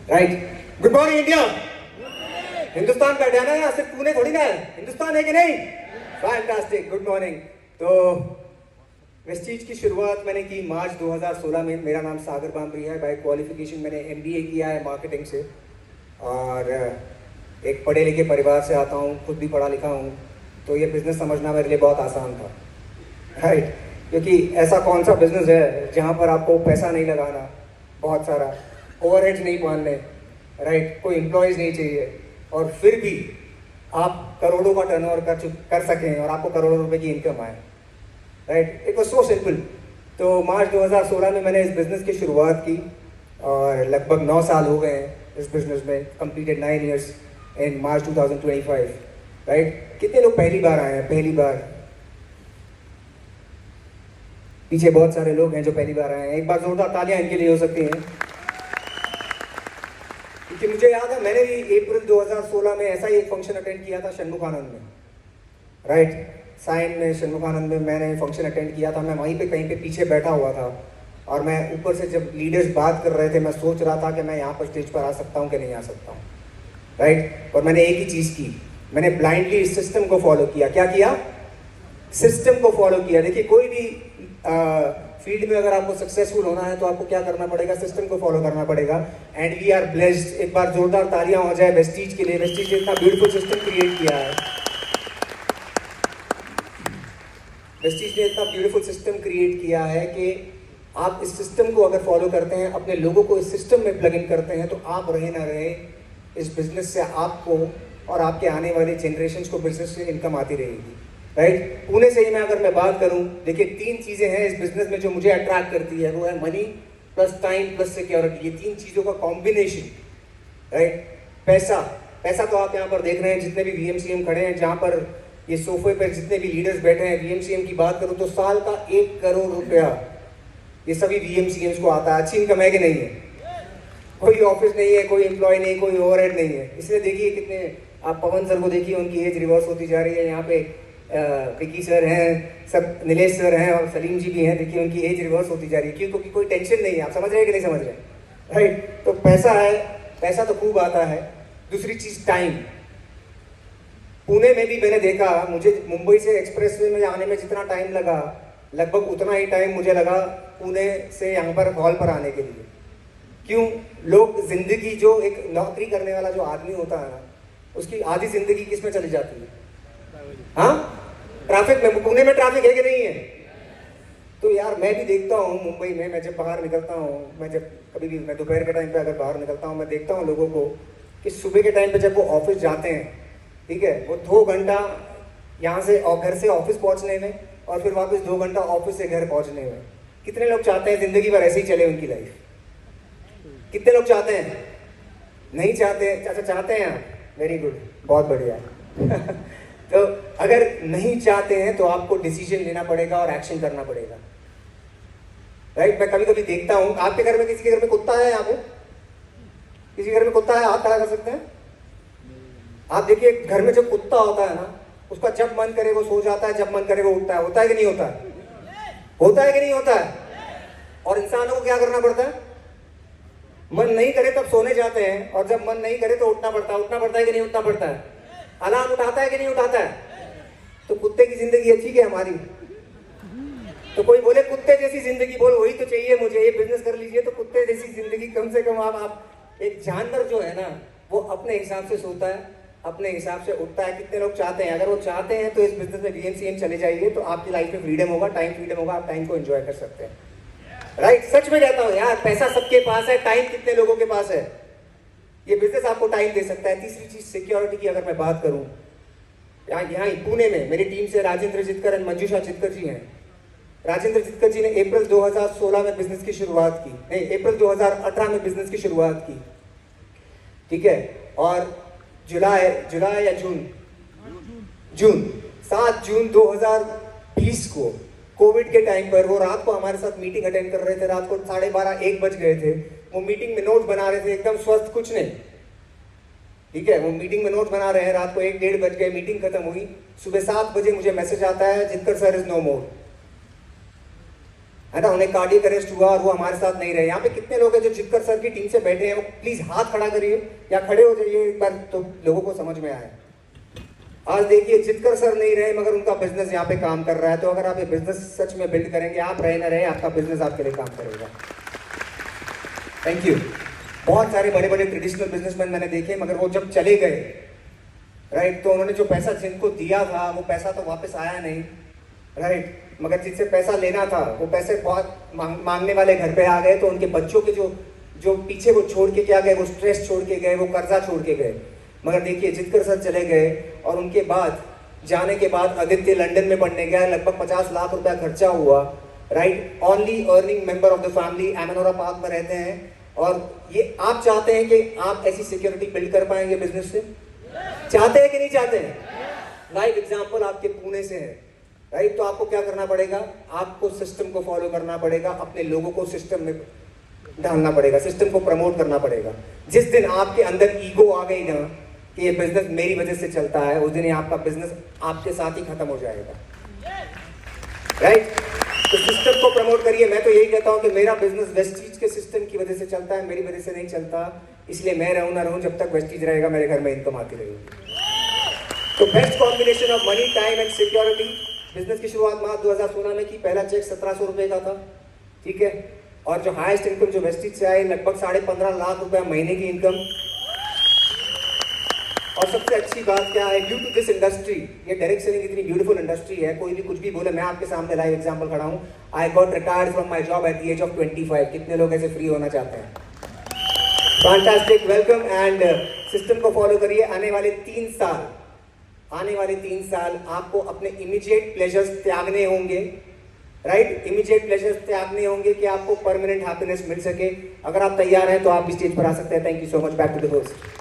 Right. Good morning India. Hindustan का हरियाणा है, सिर्फ पुणे थोड़ी ना है, हिंदुस्तान है कि नहीं? Fantastic, good morning. तो वेस्टीज की शुरुआत मैंने की मार्च 2016 में। मेरा नाम सागर बामरी है। बाय क्वालिफिकेशन मैंने MBA किया है मार्केटिंग से, और एक पढ़े लिखे परिवार से आता हूँ, खुद भी पढ़ा लिखा हूँ, तो ये बिज़नेस समझना मेरे लिए बहुत आसान था, राइट। क्योंकि ऐसा कौन सा बिज़नेस है जहाँ पर आपको पैसा नहीं लगाना, बहुत सारा ओवरहेड्स नहीं पालने, राइट, कोई एम्प्लॉयज़ नहीं चाहिए, और फिर भी आप करोड़ों का टर्नओवर कर सकें और आपको करोड़ों रुपए की इनकम आए, right. It was so simple. तो मार्च 2016 में मैंने इस बिज़नेस की शुरुआत की और लगभग 9 साल हो गए हैं इस बिज़नेस में। कंप्लीटेड 9 years इन मार्च 2025, राइट। कितने लोग पहली बार आए हैं? पहली बार पीछे बहुत सारे लोग हैं जो पहली बार आए हैं। एक बार जोरदार तालियां इनके लिए हो सकती हैं, क्योंकि मुझे याद है मैंने भी अप्रैल 2016 में ऐसा ही एक फंक्शन अटेंड किया था षणमुखानंद में, राइट। साइन में षणमुखानंद में मैंने फंक्शन अटेंड किया था। मैं वहीं पे कहीं पे पीछे बैठा हुआ था, और मैं ऊपर से जब लीडर्स बात कर रहे थे, मैं सोच रहा था कि मैं यहाँ पर स्टेज पर आ सकता हूँ कि नहीं आ सकता हूँ, राइट। और मैंने एक ही चीज़ की, मैंने ब्लाइंडली इस सिस्टम को फॉलो किया। क्या किया? सिस्टम को फॉलो किया। देखिए, कोई भी फील्ड में अगर आपको सक्सेसफुल होना है तो आपको क्या करना पड़ेगा? सिस्टम को फॉलो करना पड़ेगा। And we are blessed. एक बार जोरदार तालियां हो जाए वेस्टीज के लिए। वेस्टीज ने इतना ब्यूटीफुल सिस्टम क्रिएट किया है। वेस्टीज ने इतना ब्यूटीफुल सिस्टम क्रिएट किया है कि आप इस सिस्टम को अगर फॉलो करते हैं, अपने लोगों को इस सिस्टम में प्लग इन करते हैं, तो आप रहे ना रहे, इस बिजनेस से आपको और आपके आने वाले जनरेशन को बिजनेस से इनकम आती रहेगी, राइट। पुणे से ही मैं अगर मैं बात करूं, देखिए 3 चीज़ें हैं इस बिजनेस में जो मुझे अट्रैक्ट करती है। वो है money plus time plus security. ये 3 चीज़ों का कॉम्बिनेशन, राइट। पैसा तो आप यहाँ पर देख रहे हैं, जितने भी VMCM खड़े हैं, जहाँ पर ये सोफे पर जितने भी लीडर्स बैठे हैं, VMCM की बात करूँ तो साल का 1 करोड़ रुपया ये सभी VMCMs को आता है। अच्छी इनकम है कि नहीं है? कोई ऑफिस नहीं है, कोई एम्प्लॉय नहीं, कोई ओवरहेड नहीं है। इसलिए देखिए कितने, आप पवन सर को देखिए, उनकी एज रिवर्स होती जा रही है। यहाँ पे विकी सर हैं, सब नीलेश सर हैं, और सलीम जी भी हैं। देखिए उनकी एज रिवर्स होती जा रही है। क्यों? क्योंकि कोई टेंशन नहीं है। आप समझ रहे हैं कि नहीं समझ रहे? राइट। तो पैसा है, पैसा तो खूब आता है। दूसरी चीज टाइम। पुणे में भी मैंने देखा, मुझे मुंबई से एक्सप्रेसवे में आने में जितना टाइम लगा, लगभग उतना ही टाइम मुझे लगा पुणे से यहाँ पर हॉल पर आने के लिए। क्यों? लोग जिंदगी, जो एक नौकरी करने वाला जो आदमी होता है ना, उसकी आधी जिंदगी किस में चली जाती है? हाँ, ट्रैफिक में। पुणे में ट्रैफिक है कि नहीं है? तो यार मैं भी देखता हूँ मुंबई में, मैं जब बाहर निकलता हूँ, मैं जब कभी भी, मैं दोपहर के टाइम पे अगर बाहर निकलता हूँ, मैं देखता हूँ लोगों को कि सुबह के टाइम पे जब वो ऑफिस जाते हैं, ठीक है, वो 2 घंटा यहाँ से और घर से ऑफिस पहुँचने में, और फिर वापस 2 घंटा ऑफिस से घर पहुँचने में। कितने लोग चाहते हैं जिंदगी भर ऐसे ही चले उनकी लाइफ? कितने लोग चाहते हैं? नहीं चाहते? अच्छा, चाहते हैं आप? वेरी गुड, बहुत बढ़िया। तो अगर नहीं चाहते हैं तो आपको डिसीजन लेना पड़ेगा और एक्शन करना पड़ेगा, राइट। मैं कभी कभी देखता हूँ, आपके घर में, किसी के घर में कुत्ता है? यहाँ पे किसी घर में कुत्ता है? हाथ खड़ा कर सकते हैं? आप देखिए, घर में जब कुत्ता होता है ना, उसका जब मन करे वो सो जाता है, जब मन करे वो उठता है। होता है कि नहीं होता है? होता है कि नहीं होता है? और इंसानों को क्या करना पड़ता है? मन नहीं करे तब सोने जाते हैं, और जब मन नहीं करे तो उठना पड़ता है। उठना पड़ता है कि नहीं उठना पड़ता है? अलार्म उठाता है कि नहीं उठाता है? तो कुत्ते की जिंदगी अच्छी क्या हमारी? तो कोई बोले कुत्ते जैसी जिंदगी, बोल वही तो चाहिए मुझे, ये बिजनेस कर लीजिए तो कुत्ते जैसी जिंदगी। कम से कम आप एक जानवर जो है ना, वो अपने हिसाब से सोता है, अपने हिसाब से उठता है। कितने लोग चाहते हैं? अगर वो चाहते हैं तो इस बिजनेस में VMCM चले जाइए, तो आपकी लाइफ में फ्रीडम होगा, टाइम फ्रीडम होगा, आप टाइम को एंजॉय कर सकते हैं, राइट। सच में कहता हूँ यार, पैसा सबके पास है, टाइम कितने लोगों के पास है? ये बिजनेस आपको टाइम दे सकता है। तीसरी चीज सिक्योरिटी की अगर मैं बात करूं, यहाँ पुणे में मेरी टीम से राजेंद्र जितकर और मंजूषा जितकर जी हैं। राजेंद्र जितकर जी ने अप्रैल 2016 में बिजनेस की शुरुआत की, नहीं, अप्रैल 2018 में बिजनेस की शुरुआत की, ठीक है। और जुलाई या जून 7 जून 2020 को, कोविड के टाइम पर, वो रात को हमारे साथ मीटिंग अटेंड कर रहे थे। रात को 12:30-1 बज गए थे। वो मीटिंग में नोट बना रहे थे, एकदम स्वस्थ, कुछ नहीं, ठीक है। वो मीटिंग में नोट बना रहे हैं, रात को 1-1:30 बज गए, मीटिंग खत्म हुई। सुबह 7 बजे मुझे मैसेज आता है, जितकर सर इज नो मोर। है ना, उन्हें कार्डियक अरेस्ट हुआ और वो हमारे साथ नहीं रहे। यहाँ पे कितने लोग हैं जो जितकर सर की टीम से बैठे हैं, वो प्लीज हाथ खड़ा करिए या खड़े हो जाइए एक बार, तो लोगों को समझ में आए। आज देखिए जितकर सर नहीं रहे मगर उनका बिजनेस यहाँ पे काम कर रहा है। तो अगर आप ये बिजनेस सच में बिल्ड करेंगे, आप रहे ना रहे, आपका बिजनेस आपके लिए काम करेगा। Thank you. बहुत सारे बड़े बड़े ट्रेडिशनल बिजनेसमैन मैंने देखे, मगर वो जब चले गए, राइट, तो उन्होंने जो पैसा जिनको दिया था वो पैसा तो वापस आया नहीं, राइट, मगर जिससे पैसा लेना था वो पैसे बहुत मांगने वाले घर पे आ गए। तो उनके बच्चों के जो पीछे वो छोड़ के क्या गए, वो स्ट्रेस छोड़ के गए, वो कर्जा छोड़ के गए। मगर देखिए जितकर सर चले गए और उनके बाद जाने के बाद आदित्य लंदन में पढ़ने गया, लगभग 50 लाख रुपया खर्चा हुआ, right, only earning member of the family, Amanora Park में रहते हैं। और ये आप चाहते हैं कि आप ऐसी सिक्योरिटी बिल्ड कर पाएंगे बिजनेस से? चाहते हैं कि नहीं चाहते हैं? लाइव एग्जांपल आपके पुणे से है, राइट। तो आपको क्या करना पड़ेगा, आपको सिस्टम को फॉलो करना पड़ेगा, अपने लोगों को सिस्टम में डालना पड़ेगा, सिस्टम को प्रमोट करना पड़ेगा। जिस दिन आपके अंदर ईगो आ गई ना कि ये बिजनेस मेरी वजह से चलता है, उस दिन ही आपका बिजनेस आपके साथ ही खत्म हो जाएगा, राइट। तो सिस्टम को प्रमोट करिए। मैं तो यही कहता हूं कि मेरा बिजनेस वेस्टीज के सिस्टम की वजह से चलता है, मेरी वजह से नहीं चलता। इसलिए मैं रहूं ना रहूं, जब तक वेस्टीज रहेगा मेरे घर में इनकम आती रहेगी। तो best combination of money, time and security. Business की शुरुआत मार्च 2016 में की। पहला चेक 1700 रुपए का था, ठीक है। और जो हाईएस्ट इनकम जो वेस्टीज से आई, लगभग 15.5 लाख रुपए महीने की इनकम। और सबसे अच्छी बात क्या है, ड्यू टू दिस इंडस्ट्री, ये डायरेक्ट सेलिंग इतनी ब्यूटीफुल इंडस्ट्री है, कोई भी कुछ भी बोले, मैं आपके सामने लाइव एग्जांपल खड़ा हूँ। I got retired from my job at the age of 25। कितने लोग ऐसे फ्री होना चाहते हैं? Fantastic, welcome. एंड सिस्टम को फॉलो करिए। आने वाले 3 साल आपको अपने इमीडिएट प्लेजर्स त्यागने होंगे, राइट। इमीडिएट प्लेजर्स त्यागने होंगे कि आपको परमानेंट हैप्पीनेस मिल सके। अगर आप तैयार हैं तो आप भी स्टेज पर आ सकते हैं। Thank you so much. Back to the host.